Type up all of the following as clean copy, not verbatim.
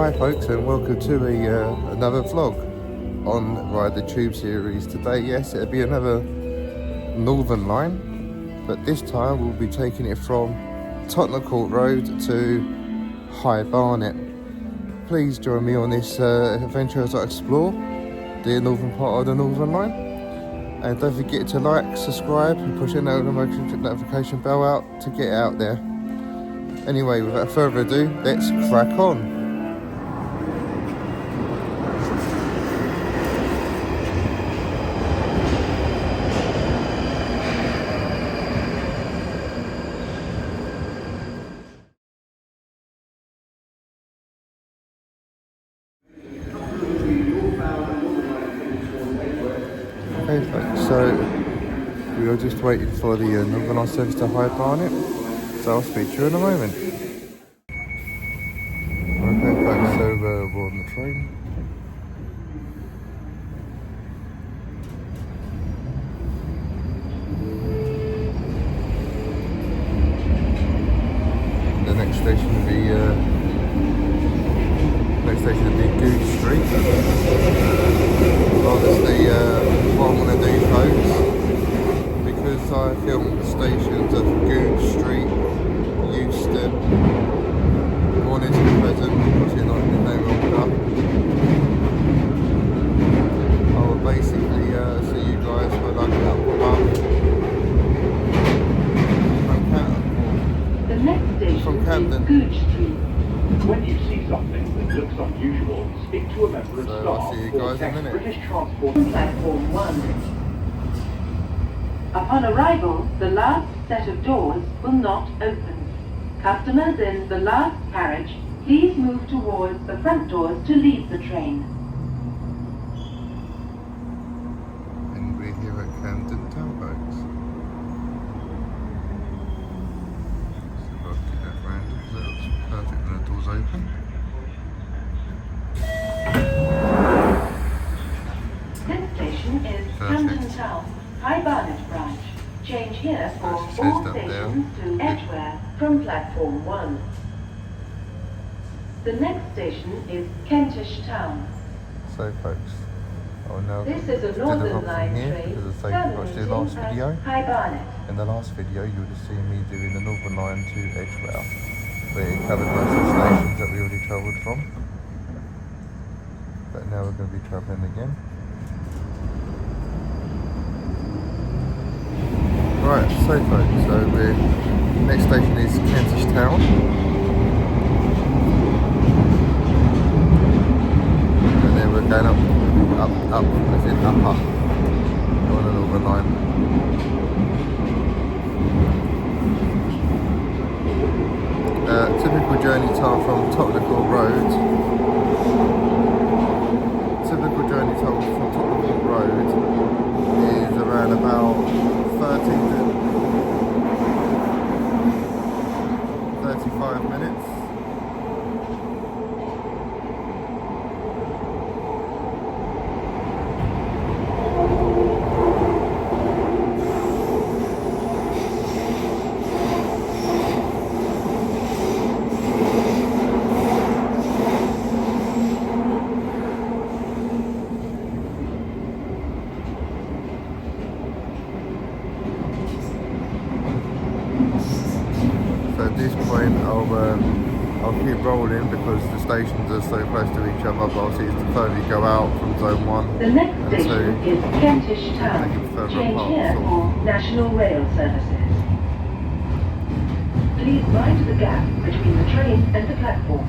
Hi folks, and welcome to another vlog on Ride the Tube series. Today, yes, it'll be another Northern Line, but this time we'll be taking it from Tottenham Court Road to High Barnet. Please join me on this adventure as I explore the northern part of the Northern Line. And don't forget to like, subscribe, and push the notification bell out to get out there. Anyway, without further ado, let's crack on. Okay folks, so we are just waiting for the Northern Line service to High Barnet, so I'll speak to you in a moment. Okay folks, so we're on the train. The next station will be Goose Street. Obviously, what I'm going to do folks, because I filmed stations of Goose Street, Euston, Mornington Present, which is not the name of it. I will basically see you guys for like a month The next station from Camden. is Goose Street. When you see something that looks unusual, speak to a member of So staff I'll see you or guys in a text minute. British Transport. Platform 1. Upon arrival, the last set of doors will not open. Customers in the last carriage, please move towards the front doors to leave the train. And we're here at Camden Town folks. So I'll get that round. That looks perfect when the door's open. This station is Camden Town, High Barnet branch. Change here for all It says that stations there. to Edgware from platform 1. The next station is Kentish Town. So folks, I will now This is a do the Northern vlog Line from here train because as I say, you watched the last terminating video. at High Barnet. In the last video you would have seen me doing the Northern Line to Edgware, where it covered most of the stations that we already travelled from. But now we're going to be travelling again. Right, so folks, so we're next station is Kentish Town. And then we're going up, as in upper, on the Northern Line. Typical journey time from Tottenham Court Road. Typical journey time from Tottenham Court Road is around about 35 minutes. So at this point I'll keep rolling because the stations are so close to each other, but obviously it's the further you go out from zone 1 The next and station 2. is Kentish Town. Take it further Change apart, here so- for National Rail services. Please mind the gap between the train and the platform.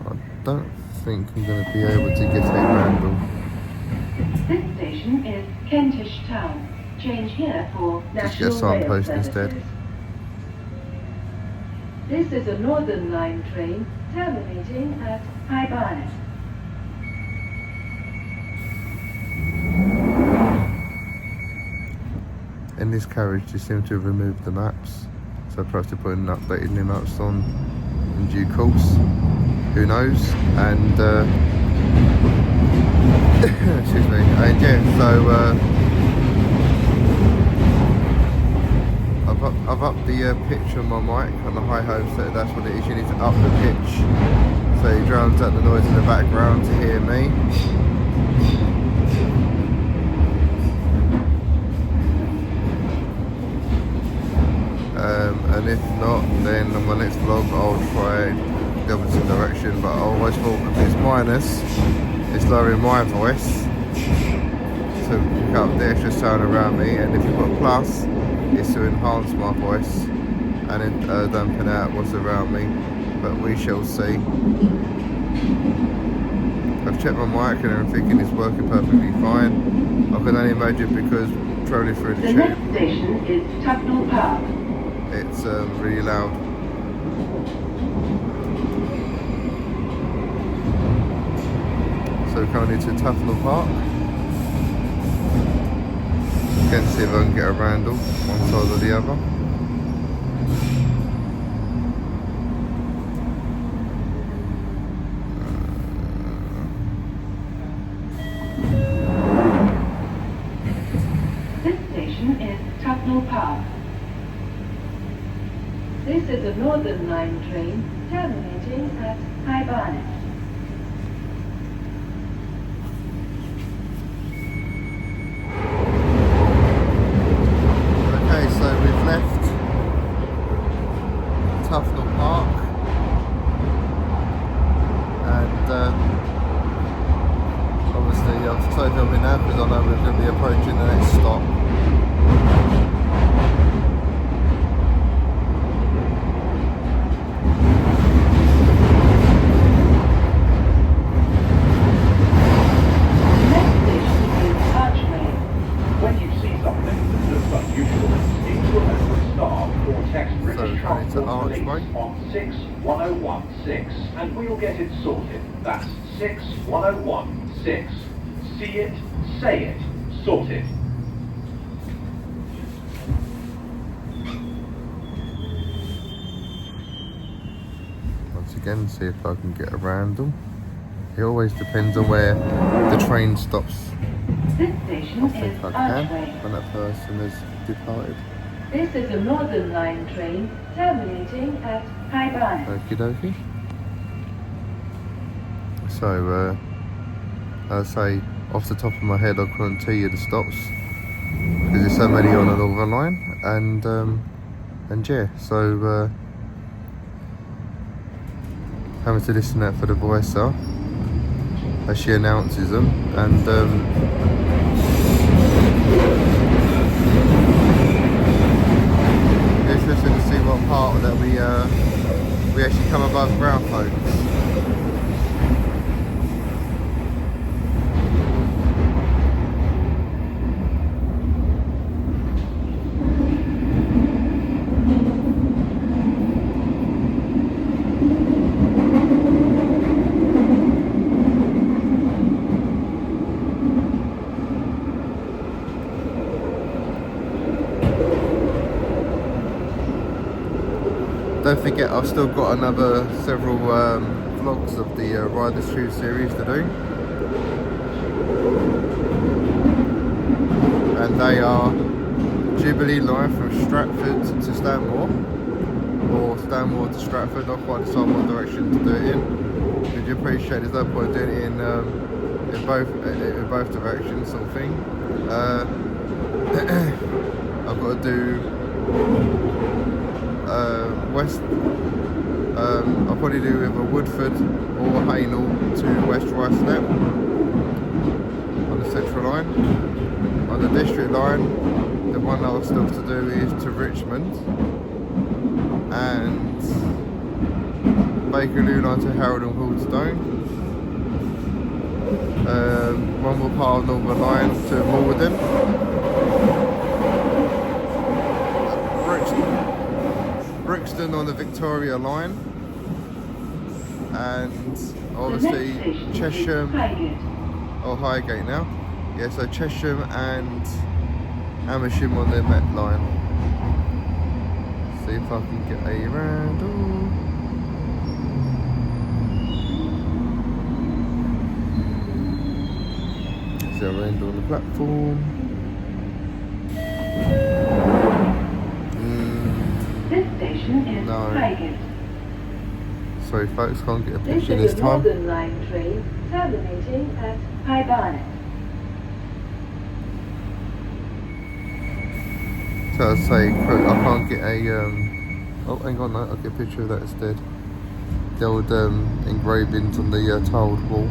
I don't think I'm going to be able to get a Randall. This station is Kentish Town. Change here for Just get a National Rail signpost services. instead. This is a Northern Line train terminating at High Barnet. In this carriage they seem to have removed the maps, so perhaps they're putting updated new maps on in due course. Who knows? And excuse me. And yeah, so I've upped the pitch on my mic on the high home, so that's what it is. You need to up the pitch so it drowns out the noise in the background to hear me. And if not, then on my next vlog I'll try the opposite direction, but I always thought if it's minus, it's lowering my voice to pick up the extra sound around me, and if you put plus, it's to enhance my voice and then dampen out what's around me, but we shall see. I've checked my mic and everything is working perfectly fine. I can only imagine because travelling through the The tube, next station is Tucknell Park. it's really loud. So we're coming into Tucknell Park. Again, see if I can get around one side or the other. This station is Tucknell Park. This is a Northern Line train terminating at High Barnet. Okay, so we've left Tucknell Park, and obviously I've slowed down now because I know we're going to be approaching the next stop. On 61016, and we'll get it sorted. That's 61016. See it, say it, sorted. Once again, see if I can get around them. It always depends on where the train stops. This station I is think I can Archway. when that person has departed. This is a Northern Line train terminating at High Barnet. Okie dokie. So, I'd say off the top of my head I couldn't tell you the stops because there's so many on the Northern Line, and yeah, so having to listen out for the voicer as she announces them, and interesting to see what part that we actually come above ground, folks. Don't forget, I've still got another several vlogs of the Riders Tube series to do, and they are Jubilee line from Stratford to Stanmore, or Stanmore to Stratford. Not quite decide what direction to do it in. Would you appreciate there's no point doing it in both directions, sort of thing. I've got to do west. I'll probably do either Woodford or Haynell to West Ruislip on the central line. On the district line, the one that I'll still have to do is to Richmond, and Bakerloo line to Harold and Haldstone. One more part of Northern Line to Malden. Brixton on the Victoria line, and obviously Chesham, or Highgate now. Yeah, so Chesham and Amersham on the Met line. See if I can get around. Zero on the platform. station is No. Highgate. Sorry folks, can't get a This picture is this a time. Northern Line train terminating at High Barnet. So I'd say I can't get a oh hang on, no, I'll get a picture of that instead. The old engravings on the tiled wall.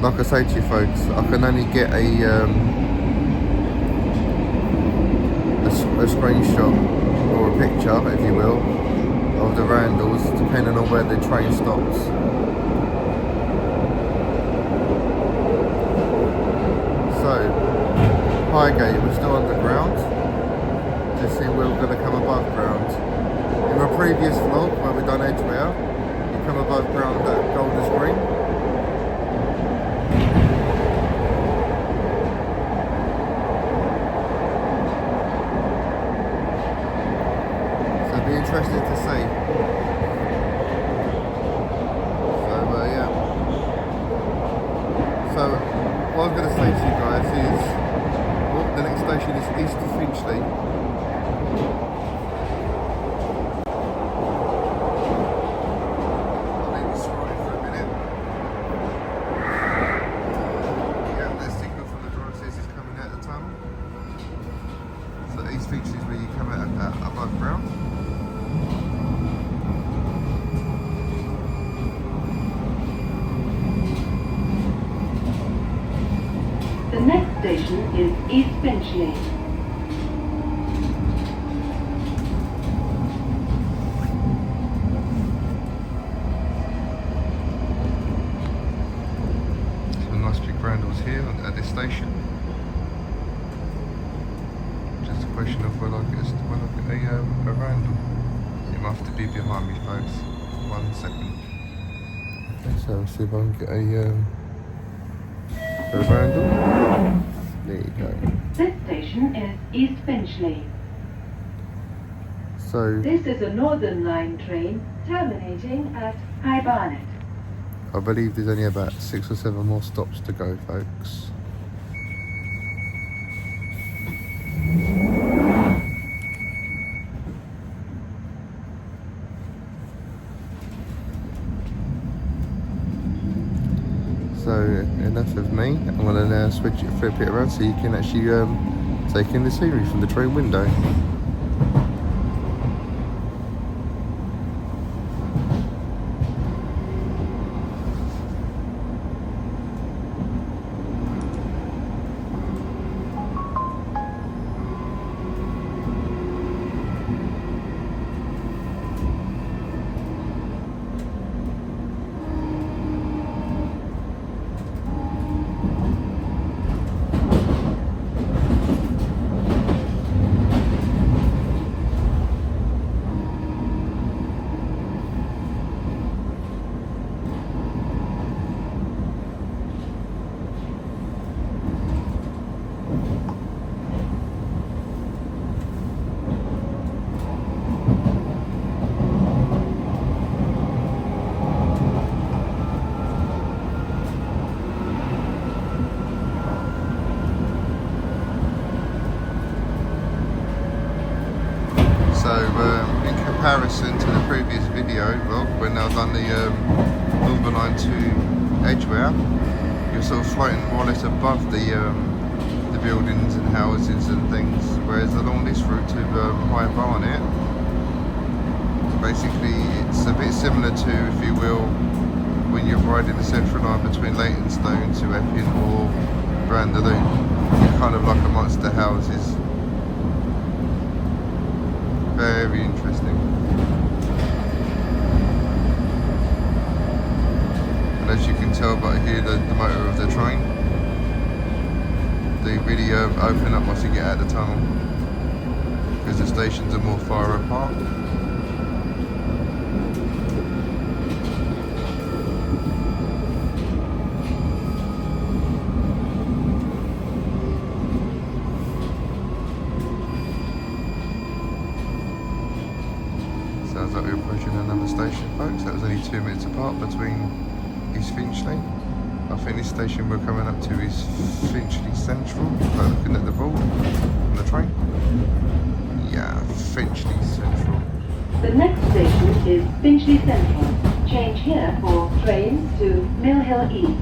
Like I say to you folks, I can only get a screenshot or a picture, if you will, of the Randalls, depending on where the train stops. So, Highgate, we're still underground. Just seeing where we're going to come above ground. In my previous vlog, where we've done Edgware, you come above ground at Golders Green. So it'll be interesting to see. So yeah. So what I'm going to say to you guys is, well, the next station is East of Finchley. The next station is East Finchley. Some nice big Randalls here at this station. Just a question of when I get a Randall. It might have to be behind me folks. 1 second. Okay, so let's see if I can get a Randall. There you go. This station is East Finchley. So This is a Northern Line train terminating at High Barnet. I believe there's only about 6 or 7 more stops to go, folks. So enough of me. I'm going to now flip it around so you can actually take in the scenery from the train window. In comparison to the previous video vlog, when I've done the Northern Line to Edgware, you're sort of floating more or less above the buildings and houses and things, whereas along this route to High Barnet, basically it's a bit similar to, if you will, when you're riding the central line between Leytonstone to Epping or Brandaloo. You're kind of like amongst the houses. Very interesting. And as you can tell by here, the motor of the train, they really open up once you get out of the tunnel, because the stations are more far apart. Sounds like we're approaching another station, folks. That was only 2 minutes apart between East Finchley. I think this station we're coming up to is Finchley Central, by looking at the board on the train. Yeah, Finchley Central. The next station is Finchley Central. Change here for trains to Mill Hill East.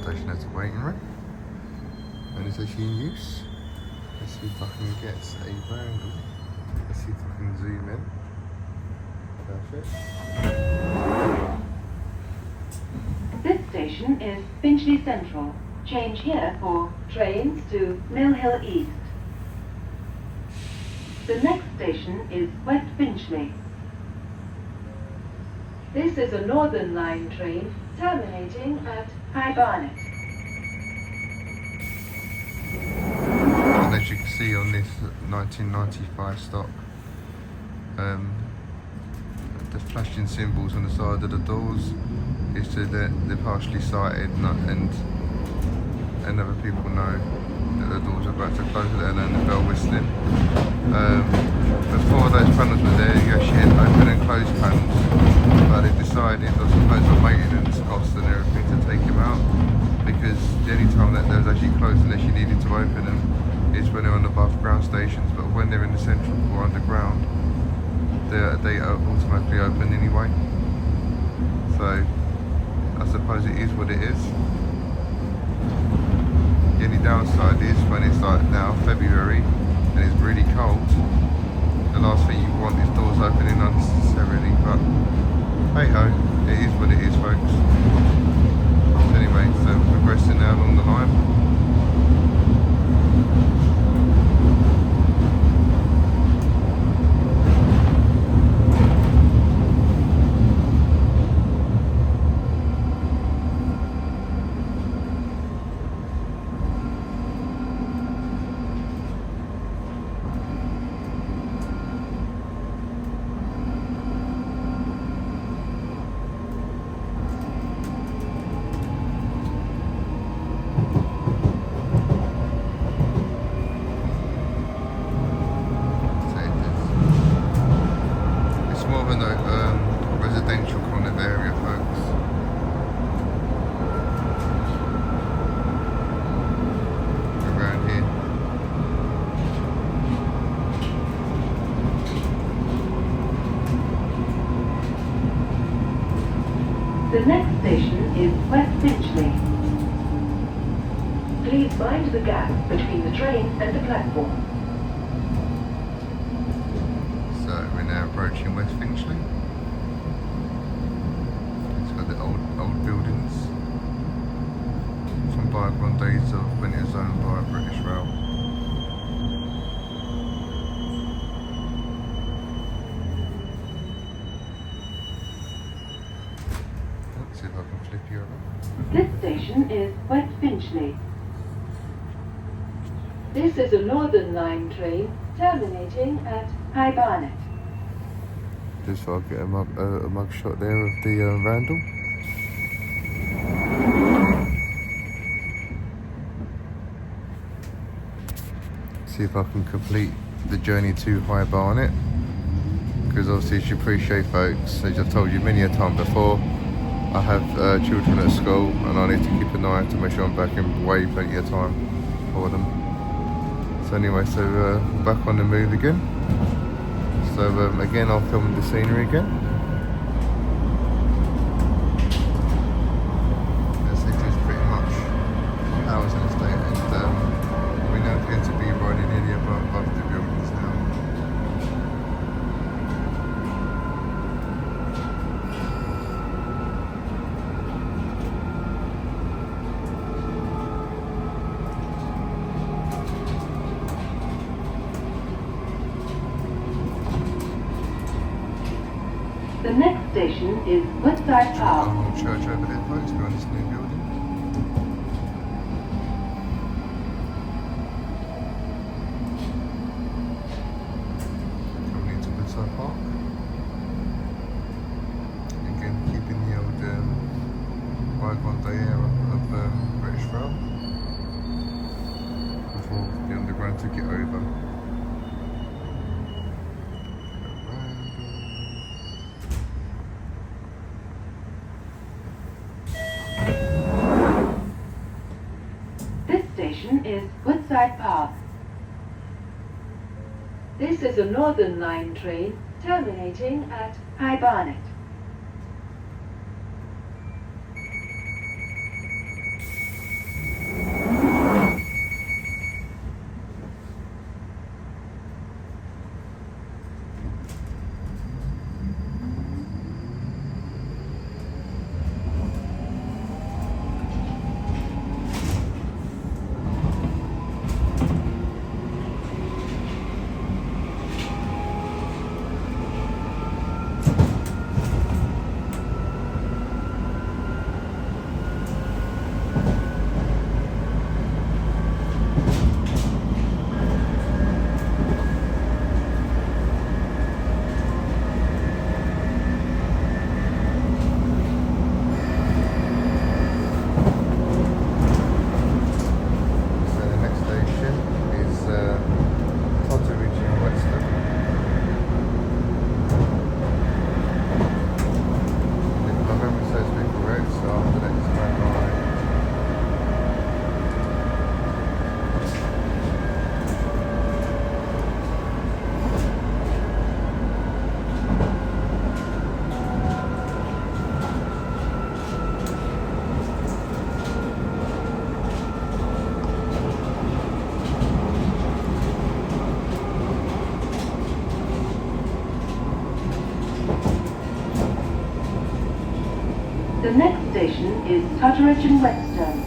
Station has a waiting room. And it's actually in use. Let's see if I can get a roundel. Let's see if I can zoom in. Perfect. This station is Finchley Central. Change here for trains to Mill Hill East. The next station is West Finchley. This is a Northern Line train terminating at High Barnet. And as you can see on this 1995 stock, the flashing symbols on the side of the doors is so that they're partially sighted and other people know that the doors are about to close and then the bell whistling. Before those panels were there, you actually had open and close panels, but they decided, I suppose, on maintenance costs and everything, to take them out, because the only time that they was actually closed unless you needed to open them is when they're on above ground stations, but when they're in the central or underground, they are automatically open anyway. So I suppose it is what it is. The only downside is when it's like now February and it's really cold, the last thing you want is doors opening unnecessarily, but hey ho, it is what it is, folks. Anyway, so progressing now along the line. Residential kind of area, folks. Around here. The next station is West Finchley. Please mind the gap between the train and the platform. So we're now approaching West Finchley. The old buildings from bygone days of when it was owned by British Rail. Let's see if I can flip you over. This station is West Finchley. This is a Northern Line train terminating at High Barnet. Just so I get a mug shot there of the Randall. See if I can complete the journey to High Barnet, because obviously, as you appreciate, folks, as I've told you many a time before, I have children at school and I need to keep an eye out to make sure I'm back in way plenty of time for them. So anyway, so back on the move again. So again, I'll film the scenery again. This is pretty much how it's in a state, and we know it's going to be riding nearly above the buildings now. The next station is Woodside A Park. little church over there, folks, behind this new building. Coming into Woodside Park. Again, keeping the old bygone day era of British Rail. trying to get over. This station is Woodside Park. This is a Northern Line train terminating at High Barnet. The next station is Totteridge and Whetstone.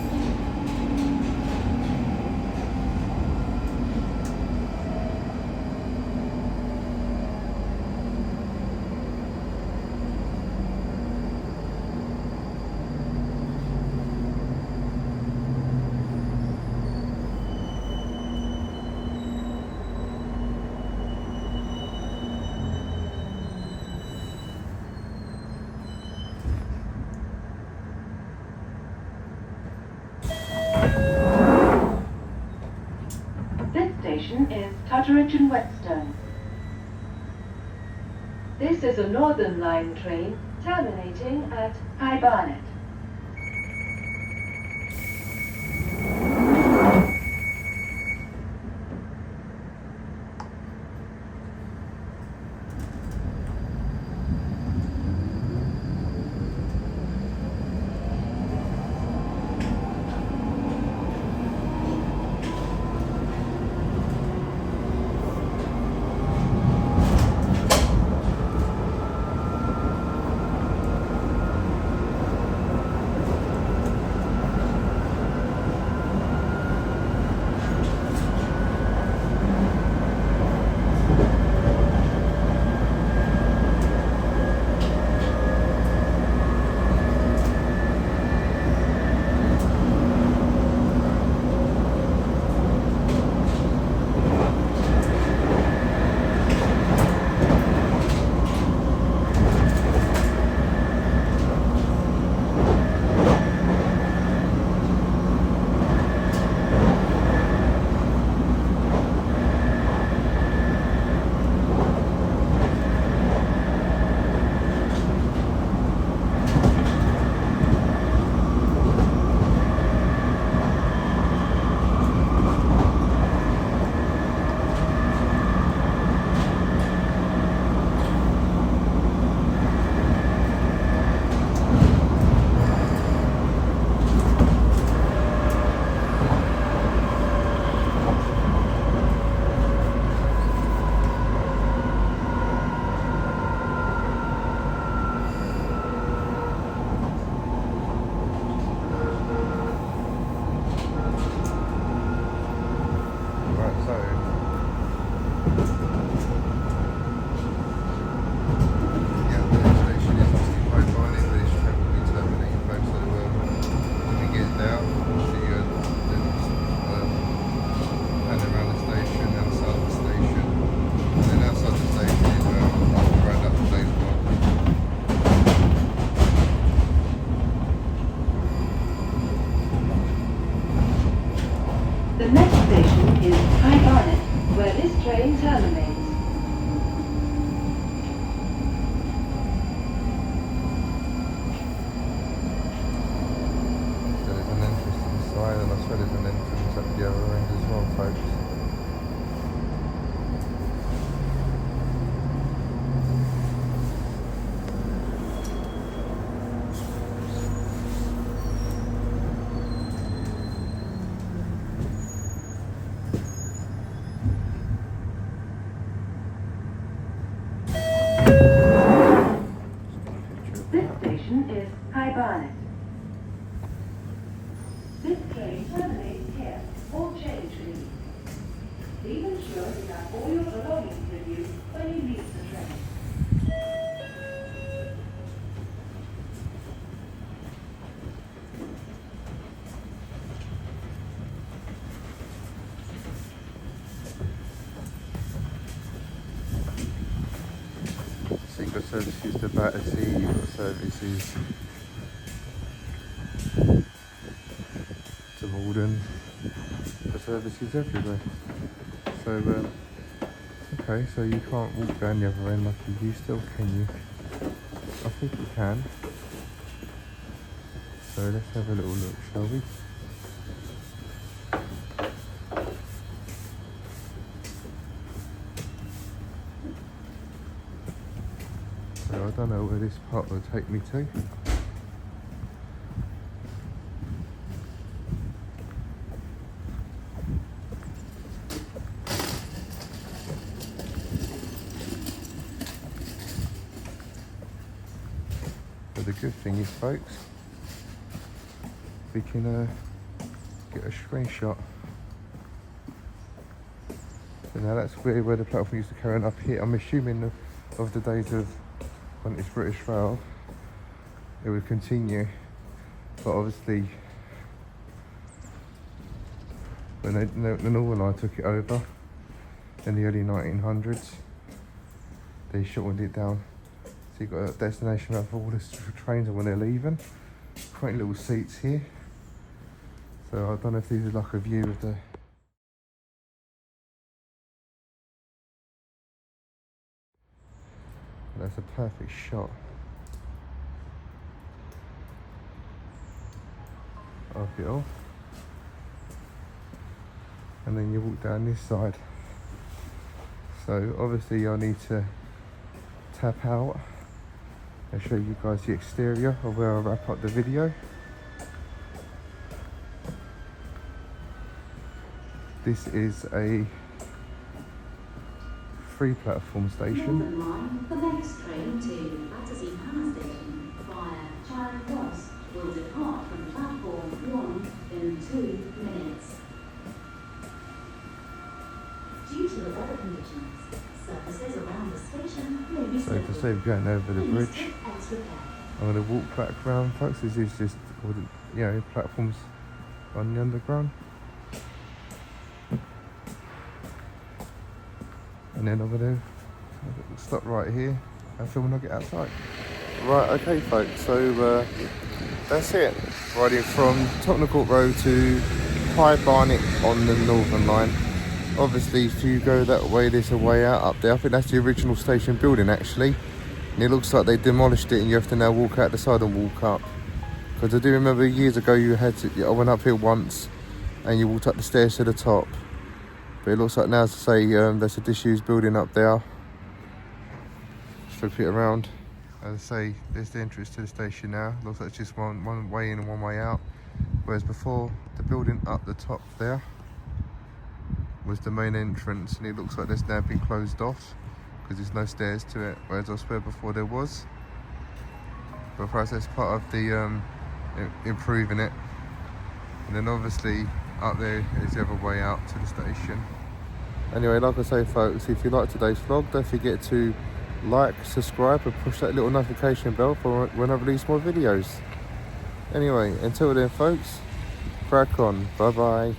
This station is Totteridge and Whetstone. This is a Northern Line train terminating at High Barnet. High Barnet. This train terminates here. All change please. Please ensure you have all your belongings with you when you leave the train. So you've got services to Battersea, you've got services to Malden, the services everywhere. So, okay, so you can't walk down the other end like you used to, can you? I think you can. So let's have a little look, shall we? So I don't know where this part will take me to. But the good thing is, folks, we can get a screenshot. So now that's where the platform used to carry on up here. I'm assuming of the days of when it's British Rail, it would continue. But obviously, when the Northern Line took it over in the early 1900s, they shortened it down. So you've got a destination map for all the trains and when they're leaving. Quaint little seats here. So I don't know if these are like a view of the... That's a perfect shot of it all. And then you walk down this side. So obviously I need to tap out and show you guys the exterior of where I wrap up the video. This is a 3-platform station. Northern Line, the next train to Battersea Power Station via Charing Cross will depart from platform 1 in 2 minutes. Due to the weather conditions, services around the station may be So to save going over the bridge, I'm going to walk back round, folks. This is just all the, platforms on the underground. And then I'm going to stop right here and film when I get outside. Right, okay folks, so that's it. Riding from Tottenham Court Road to High Barnet on the Northern Line. Obviously if you go that way, there's a way out up there. I think that's the original station building actually. And it looks like they demolished it and you have to now walk out the side and walk up. Because I do remember years ago I went up here once and you walked up the stairs to the top. But it looks like now, as I say, there's a disused building up there. Flip it around. As I say, there's the entrance to the station now. Looks like it's just one way in and one way out. Whereas before, the building up the top there was the main entrance, and it looks like that's now been closed off because there's no stairs to it. Whereas I swear before there was. But perhaps that's part of the improving it. And then obviously up there is the other way out to the station. Anyway, like I say folks, if you like today's vlog, don't forget to like, subscribe and push that little notification bell for when I release more videos. Anyway, until then folks, crack on, bye bye.